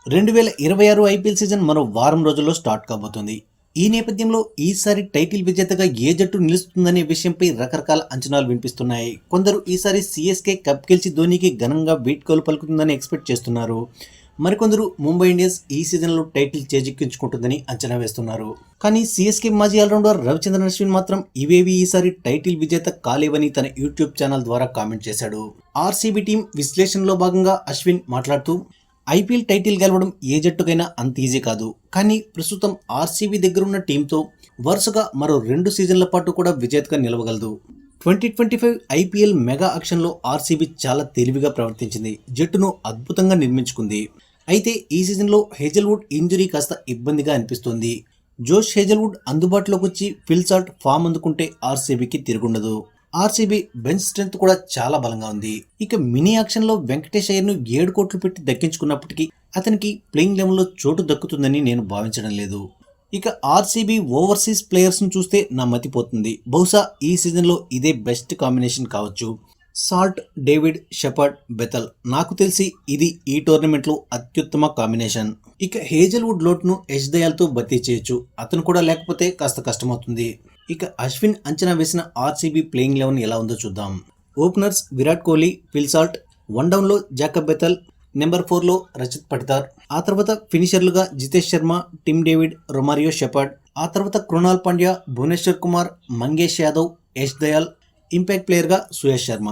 2026 IPL season మరో వారం రోజుల్లో స్టార్ట్ కాబోతుంది. ఈ నేపథ్యంలో ఈసారి టైటిల్ విజేతగా ఏ జట్టు నిలుస్తుందనే విషయంపై రకరకాల అంచనాలు వినిపిస్తున్నాయి. కొందరు ఈసారి సీఎస్కే కప్ గెలిచి ధోనీకి ఘనంగా వీడ్కోలు పలుకుతుందని ఎక్స్పెక్ట్ చేస్తున్నారు. మరికొందరు ముంబై ఇండియన్స్ ఈ సీజన్లో టైటిల్ చేజిక్కించుకుంటుందని అంచనా వేస్తున్నారు. కానీ సీఎస్కే మాజీ ఆల్రౌండర్ రవిచంద్రన్ అశ్విన్ మాత్రం ఇవేవి ఈసారి టైటిల్ విజేత కాలేవని తన యూట్యూబ్ ఛానల్ ద్వారా కామెంట్ చేశాడు. ఆర్సీబీ టీం విశ్లేషణలో భాగంగా అశ్విన్ మాట్లాడుతూ, ఐపీఎల్ టైటిల్ గెలవడం ఏ జట్టుకైనా అంత ఈజీ కాదు. కానీ ప్రస్తుతం ఆర్సీబీ దగ్గరున్న టీంతో వరుసగా మరో 2 సీజన్ల పాటు కూడా విజేతగా నిలవగలదు. 2025 ఐపీఎల్ మెగా యాక్షన్లో ఆర్సీబీ చాలా తెలివిగా ప్రవర్తించింది. జట్టును అద్భుతంగా నిర్మించుకుంది. అయితే ఈ సీజన్లో హేజల్వుడ్ ఇంజరీ కాస్త ఇబ్బందిగా అనిపిస్తోంది. జోష్ హేజల్వుడ్ అందుబాటులోకి వచ్చి ఫిల్ సాల్ట్ ఫామ్ అందుకుంటే ఆర్సీబీకి తిరుగుండదు. ఆర్సీబీ బెంచ్ స్ట్రెంత్ కూడా చాలా బలంగా ఉంది. ఇక మినీ యాక్షన్లో వెంకటేష్ అయ్యర్ను 7 కోట్లు పెట్టి దక్కించుకున్నప్పటికీ అతనికి ప్లేయింగ్ లెవెల్లో చోటు దక్కుతుందని నేను భావించడం లేదు. ఇక ఆర్సీబీ ఓవర్సీస్ ప్లేయర్స్ను చూస్తే నా మతిపోతుంది. బహుశా ఈ సీజన్లో ఇదే బెస్ట్ కాంబినేషన్ కావచ్చు. Salt, David, shepherd, Bethell. నాకు తెలిసి ఇది ఈ టోర్నమెంట్లో అత్యుత్తమ కాంబినేషన్. ఇక హేజల్వుడ్ లోట్ను యష్ దయాల్తో భర్తీ చేయొచ్చు. అతను కూడా లేకపోతే కాస్త కష్టమవుతుంది. ఇక అశ్విన్ అంచనా వేసిన ఆర్సీబీ ప్లేయింగ్ 11 ఎలా ఉందో చూద్దాం. Openers Virat Kohli, Phil Salt. 1 డౌన్లో జాకబ్ బెతల్, నెంబర్ 4లో రజత్ పటిదార్. ఆ తర్వాత ఫినిషర్లుగా Jitesh Sharma, Tim David, Romario Shepherd. ఆ తర్వాత కృణాల్ పాండ్యా, భువనేశ్వర్ కుమార్, మంగేష్ యాదవ్, యష్ దయాల్. ఇంపాక్ట్ ప్లేయర్గా సుయేష్ శర్మ.